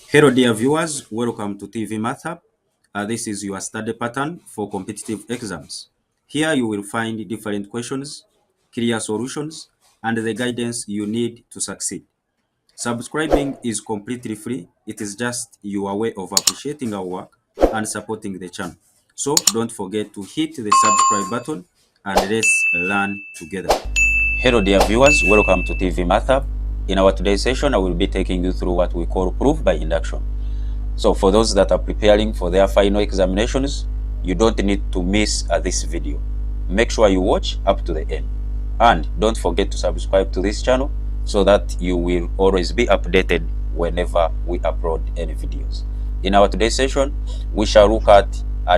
Hello dear viewers, welcome to TV Mathshub. This is your study pattern for competitive exams. Here you will find different questions, clear solutions, and the guidance you need to succeed. Subscribing is completely free. It is just your way of appreciating our work and supporting the channel. So don't forget to hit the subscribe button and let's learn together. Hello dear viewers, welcome to TV Mathshub. In our today's session, I will be taking you through what we call proof by induction. So for those that are preparing for their final examinations, you don't need to miss this video. Make sure you watch up to the end. And don't forget to subscribe to this channel so that you will always be updated whenever we upload any videos. In our today's session, we shall look at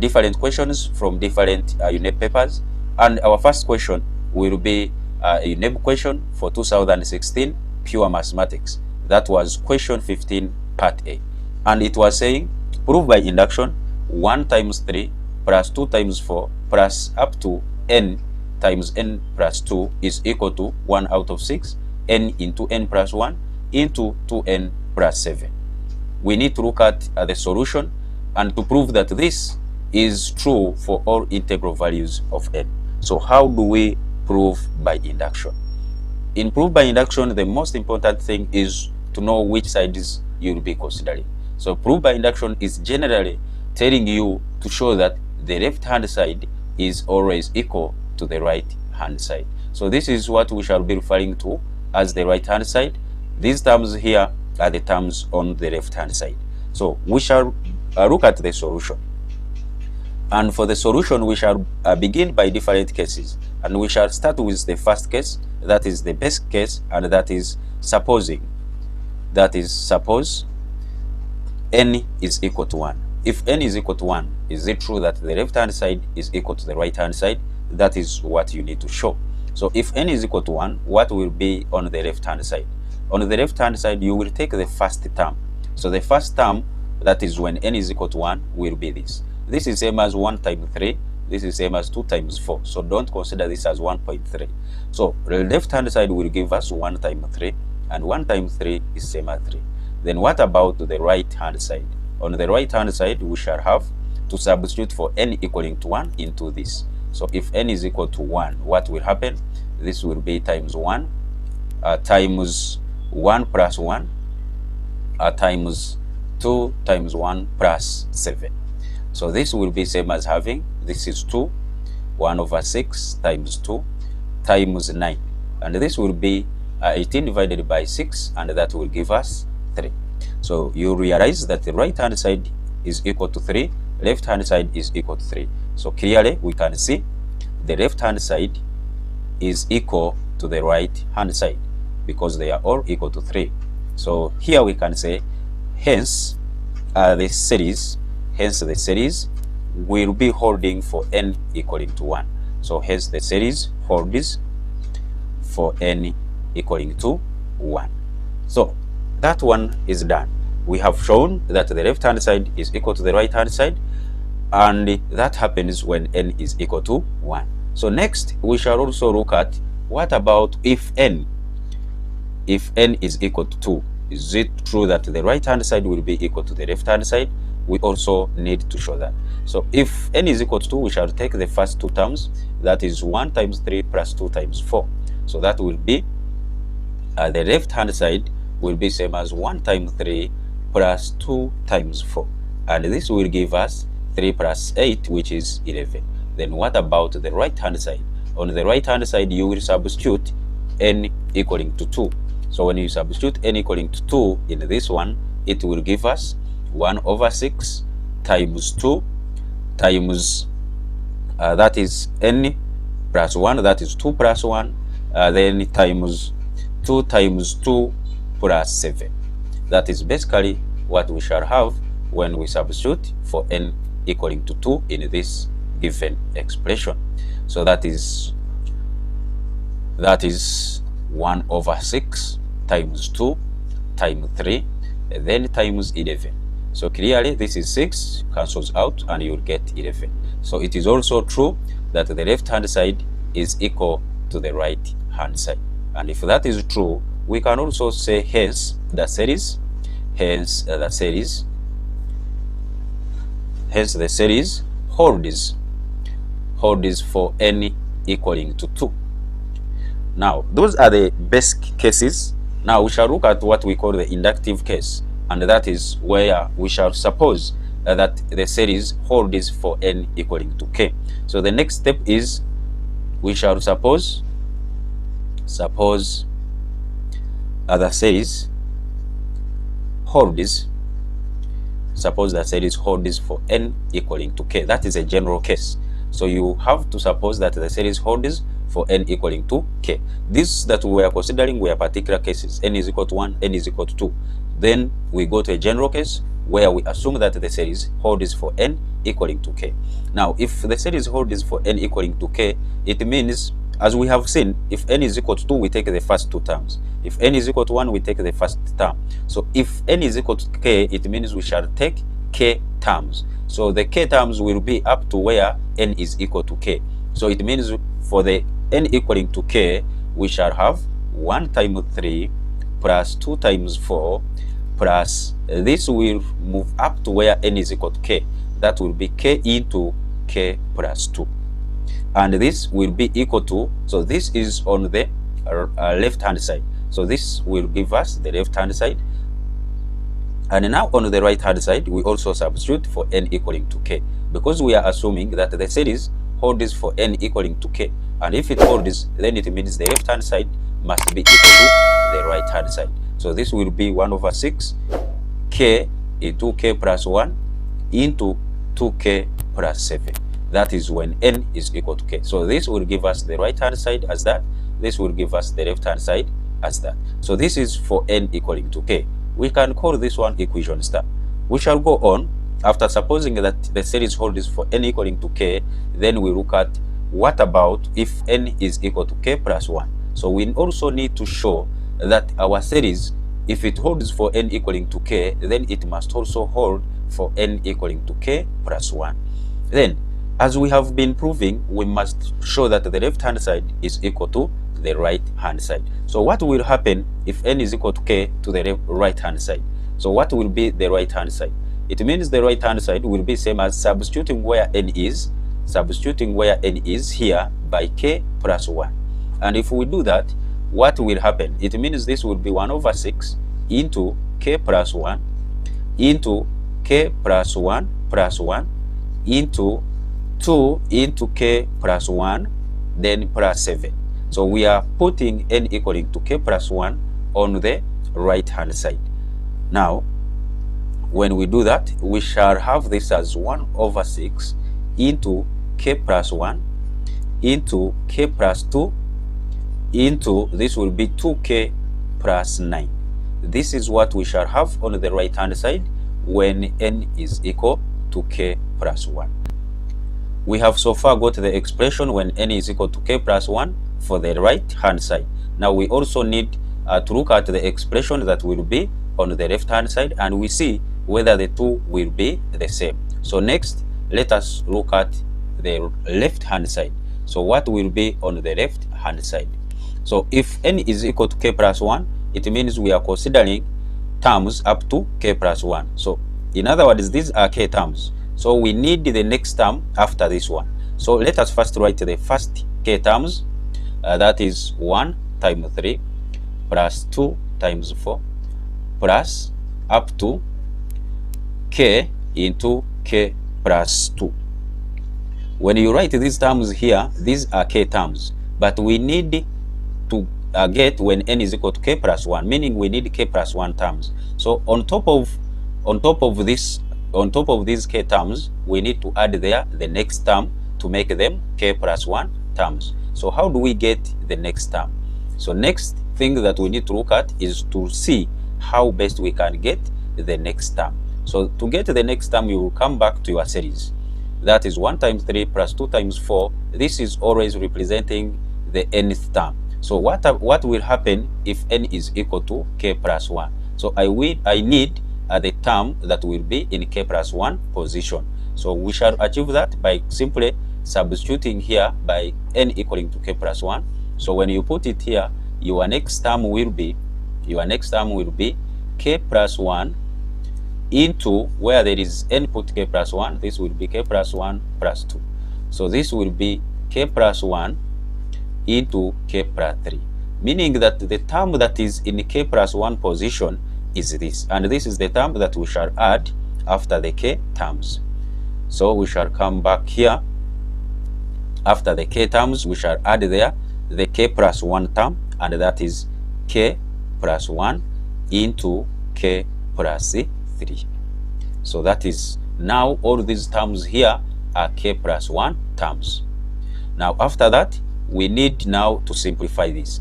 different questions from different UNEP papers. And our first question will be a UNEP question for 2016 pure mathematics. That was question 15 part A. And it was saying, prove by induction 1 times 3 plus 2 times 4 plus up to n times n plus 2 is equal to 1 out of 6, n into n plus 1 into 2n plus 7. We need to look at the solution and to prove that this is true for all integral values of n. So how do we prove by induction? In proof by induction, the most important thing is to know which sides you'll be considering. So proof by induction is generally telling you to show that the left hand side is always equal to the right hand side. So this is what we shall be referring to as the right hand side. These terms here are the terms on the left hand side. So we shall look at the solution. And for the solution, we shall begin by different cases. And we shall start with the first case, that is the best case, and that is supposing. That is, suppose n is equal to 1. If n is equal to 1, is it true that the left hand side is equal to the right hand side? That is what you need to show. So if n is equal to 1, what will be on the left hand side? On the left hand side, you will take the first term. So the first term, that is when n is equal to 1, will be this. This is same as 1 times 3. This is same as 2 times 4. So don't consider this as 1.3. So the left hand side will give us 1 times 3. And 1 times 3 is same as 3. Then what about the right hand side? On the right hand side, we shall have to substitute for n equaling to 1 into this. So if n is equal to 1, what will happen? This will be times 1 times 1 plus 1 times 2 times 1 plus 7. So this will be same as having, this is 2, 1 over 6 times 2 times 9. And this will be 18 divided by 6, and that will give us 3. So you realize that the right hand side is equal to 3, left hand side is equal to 3. So clearly we can see the left hand side is equal to the right hand side because they are all equal to 3. So here we can say, hence the series will be holding for n equaling to 1. So hence the series holds for n equaling to 1. So that one is done. We have shown that the left hand side is equal to the right hand side, and that happens when n is equal to 1. So next we shall also look at what about if n is equal to 2. Is it true that the right hand side will be equal to the left hand side? We also need to show that. So if n is equal to 2, we shall take the first two terms, that is 1 times 3 plus 2 times 4. So that will be the left hand side will be same as 1 times 3 plus 2 times 4. And this will give us 3 plus 8, which is 11. Then what about the right hand side? On the right hand side, you will substitute n equaling to 2. So when you substitute n equaling to 2 in this one, it will give us 1 over 6 times 2 times, that is n plus 1, that is 2 plus 1, then times 2 times 2 plus 7. That is basically what we shall have when we substitute for n equaling to 2 in this given expression. So that is 1 over 6 times 2 times 3 and then times 11. So clearly this is 6 cancels out and you will get 11. So it is also true that the left hand side is equal to the right hand side. And if that is true, we can also say hence the series hence the series holds for n equaling to 2. Now, those are the basic cases. Now we shall look at what we call the inductive case, and that is where we shall suppose that the series holds for n equaling to k. So the next step is we shall suppose the series holds. Suppose that series holds for n equaling to k. That is a general case. So you have to suppose that the series holds for n equaling to k. These that we are considering were particular cases. N is equal to 1, n is equal to 2. Then we go to a general case where we assume that the series holds for n equaling to k. Now, if the series holds for n equaling to k, it means, as we have seen, if n is equal to 2, we take the first two terms. If n is equal to 1, we take the first term. So if n is equal to k, it means we shall take k terms. So the k terms will be up to where n is equal to k. So it means for the n equaling to k, we shall have 1 times 3 plus 2 times 4 plus this will move up to where n is equal to k. That will be k into k plus 2. And this will be equal to, so this is on the left hand side. So this will give us the left hand side. And now on the right hand side, we also substitute for n equaling to k, because we are assuming that the series holds for n equaling to k. And if it holds, then it means the left hand side must be equal to the right hand side. So this will be 1 over 6 k into k plus 1 into 2k plus 7. That is when n is equal to k. So this will give us the right hand side as that. This will give us the left hand side as that. So this is for n equaling to k. We can call this one equation star. We shall go on. After supposing that the series holds for n equaling to k, then we look at what about if n is equal to k plus 1. So we also need to show that our series, if it holds for n equaling to k, then it must also hold for n equaling to k plus 1. Then, as we have been proving, we must show that the left hand side is equal to the right hand side. So what will happen if n is equal to k to the right hand side? So what will be the right hand side? It means the right hand side will be same as substituting where n is here by k plus 1. And if we do that, what will happen? It means this will be 1 over 6 into k plus 1 into k plus 1 plus 1 into 2 into k plus 1 then plus 7. So we are putting n equaling to k plus 1 on the right hand side. Now, when we do that, we shall have this as 1 over 6 into k plus 1 into k plus 2 into this will be 2k plus 9. This is what we shall have on the right hand side when n is equal to k plus 1. We have so far got the expression when n is equal to k plus 1 for the right hand side. Now we also need to look at the expression that will be on the left hand side, and we see whether the two will be the same. So next, let us look at the left hand side. So what will be on the left hand side? So if n is equal to k plus 1, it means we are considering terms up to k plus 1. So in other words, these are k terms. So we need the next term after this one. So let us first write the first k terms. That is 1 times 3 plus 2 times 4 plus up to k into k plus 2. When you write these terms here, these are k terms, but we need to get when n is equal to k plus 1, meaning we need k plus 1 terms. So on top of these k terms, we need to add there the next term to make them k plus 1 terms. So how do we get the next term? So next thing that we need to look at is to see how best we can get the next term. So to get the next term, you will come back to your series. That is 1 times 3 plus 2 times 4. This is always representing the nth term. So what will happen if n is equal to k plus 1? So I need the term that will be in k plus 1 position. So we shall achieve that by simply substituting here by n equaling to k plus 1. So when you put it here, your next term will be k plus 1 into where there is input k plus 1, this will be k plus 1 plus 2. So this will be k plus 1 into k plus 3, meaning that the term that is in k plus 1 position is this, and this is the term that we shall add after the k terms. So we shall come back here. After the k terms, we shall add there the k plus 1 term, and that is k plus 1 into k plus 3. So that is, now all these terms here are k plus 1 terms. Now after that, we need now to simplify this.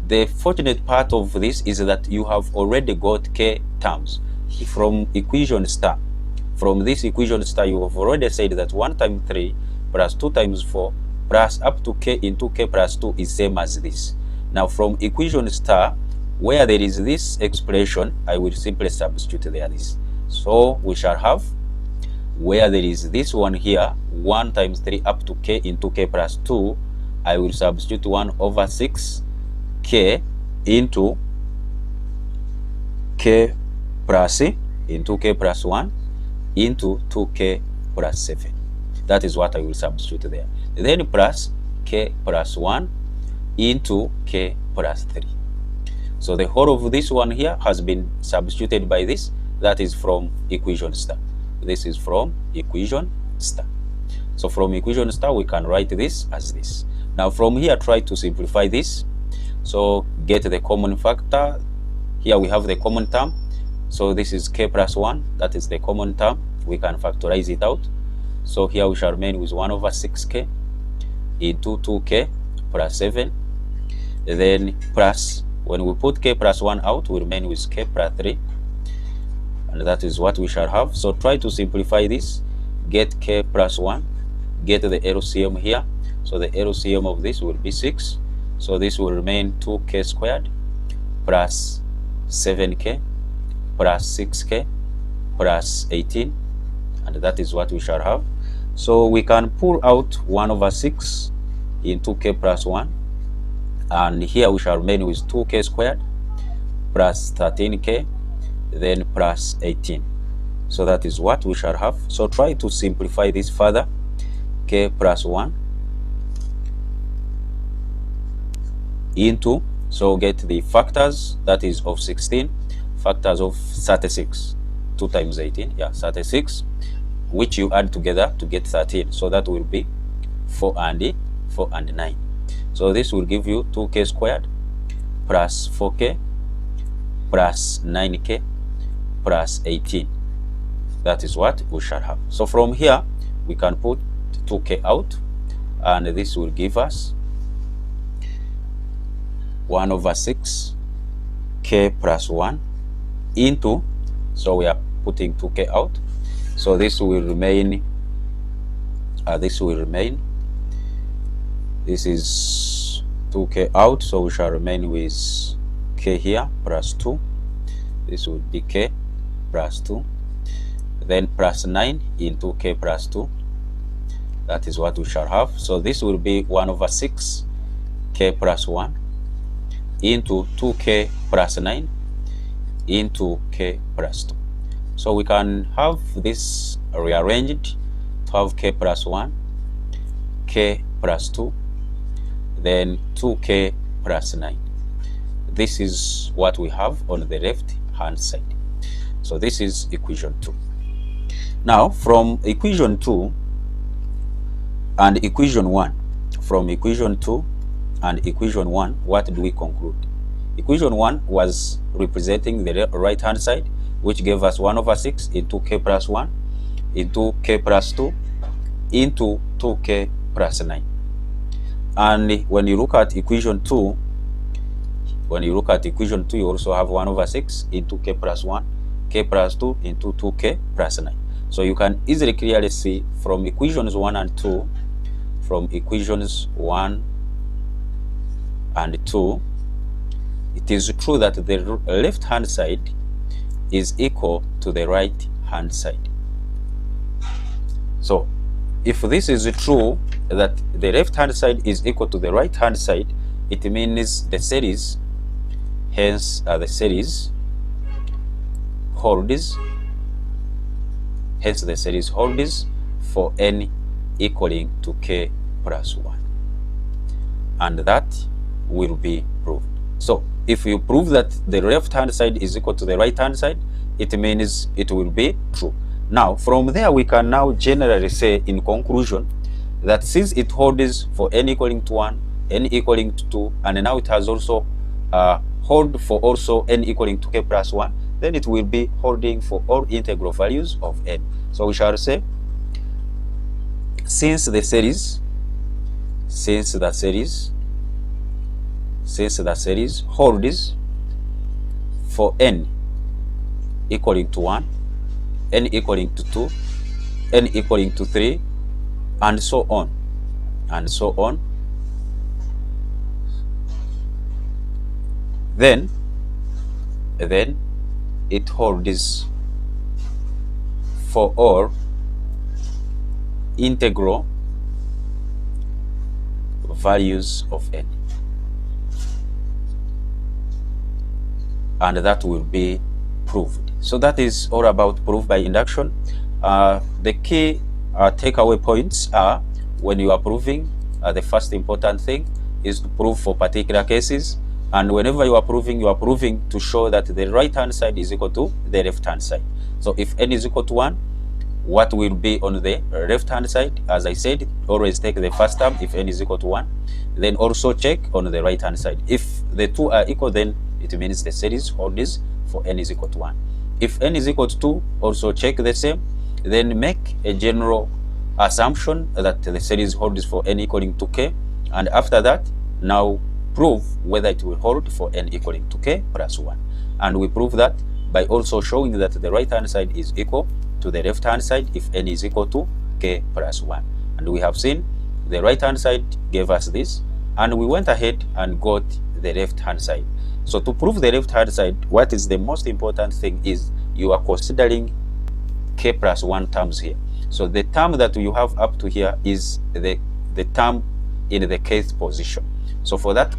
The fortunate part of this is that you have already got k terms from equation star. From this equation star, you have already said that 1 times 3 plus 2 times 4 plus up to k into k plus 2 is same as this. Now from equation star, where there is this expression, I will simply substitute there this. So we shall have, where there is this one here, 1 times 3 up to k into k plus 2, I will substitute 1 over 6 k into k plus into k plus 1 into 2k plus 7. That is what I will substitute there. Then plus k plus 1 into k plus 3. So the whole of this one here has been substituted by this. That is from equation star. This is from equation star. So from equation star, we can write this as this. Now from here, try to simplify this. So get the common factor. Here we have the common term. So this is k plus 1. That is the common term. We can factorize it out. So here we shall remain with 1 over 6k into 2k plus 7. Then plus, when we put k plus 1 out, we remain with k plus 3. And that is what we shall have. So try to simplify this. Get k plus 1. Get the LCM here. So the LCM of this will be 6. So this will remain 2k squared plus 7k plus 6k plus 18. And that is what we shall have. So we can pull out 1 over 6 into k plus 1. And here we shall remain with 2k squared plus 13k, then plus 18. So that is what we shall have. So try to simplify this further. K plus 1 into, so get the factors, that is of 16, factors of 36, 2 times 18, yeah, 36, which you add together to get 13. So that will be 4 and 9. So this will give you 2k squared plus 4k plus 9k plus 18. That is what we shall have. So from here, we can put 2k out, and this will give us 1 over 6 k plus 1 into, so we are putting 2k out. So this will remain, this is 2k out, so we shall remain with k here plus 2. This will be k plus 2. Then plus 9 into k plus 2. That is what we shall have. So this will be 1 over 6 k plus 1 into 2k plus 9 into k plus 2. So we can have this rearranged to have k plus 1, k plus 2, then 2k plus 9. This is what we have on the left hand side. So this is equation 2. Now from equation 2 and equation 1, from equation 2 and equation 1, what do we conclude? Equation 1 was representing the right hand side, which gave us 1 over 6 into k plus 1 into k plus 2 into 2k plus 9. And when you look at equation 2, you also have 1 over 6 into k plus 1, k plus 2 into 2k plus 9. So you can easily clearly see from equations 1 and 2, from equations 1 and 2, it is true that the left hand side is equal to the right hand side. So if this is true, that the left hand side is equal to the right hand side, it means the series, hence the series holds Hence the series holds for n equaling to k plus 1. And that will be proved. So if you prove that the left hand side is equal to the right hand side, it means it will be true. Now from there we can now generally say in conclusion that since it holds for n equaling to 1, n equaling to 2, and now it has also hold for also n equaling to k plus 1, then it will be holding for all integral values of n. So we shall say since the series holds for n equaling to 1, n equaling to 2, n equaling to 3, and so on, then it holds for all integral values of n, and that will be proved. So that is all about proof by induction. The key takeaway points are, when you are proving, the first important thing is to prove for particular cases, and whenever you are proving to show that the right hand side is equal to the left hand side. So if n is equal to 1, what will be on the left hand side? As I said, always take the first term if n is equal to 1, then also check on the right hand side. If the two are equal, then it means the series holds for n is equal to 1. If n is equal to 2, also check the same, then make a general assumption that the series holds for n equaling to k, and after that now prove whether it will hold for n equaling to k plus 1. And we prove that by also showing that the right hand side is equal to the left hand side if n is equal to k plus 1. And we have seen the right hand side gave us this, and we went ahead and got the left hand side. So to prove the left hand side, what is the most important thing is you are considering k plus 1 terms here. So the term that you have up to here is the term in the kth position. So for that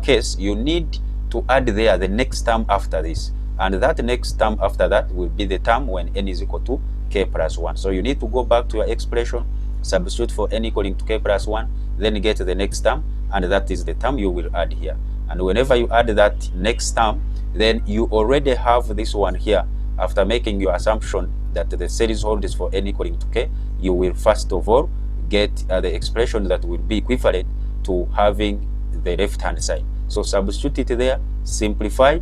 case, you need to add there the next term after this, and that next term after that will be the term when n is equal to k plus 1. So you need to go back to your expression, substitute for n equaling to k plus 1, then get the next term, and that is the term you will add here. And whenever you add that next term, then you already have this one here. After making your assumption that the series holds for n equaling to k, you will first of all get the expression that will be equivalent to having the left hand side. So substitute it there, simplify,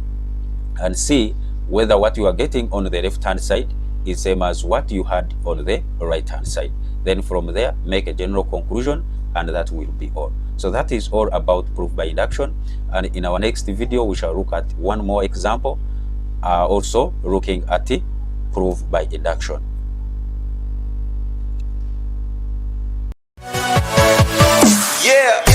and see whether what you are getting on the left hand side is same as what you had on the right hand side. Then from there, make a general conclusion, and that will be all. So that is all about proof by induction. And in our next video, we shall look at one more example, also looking at the proof by induction. Yeah.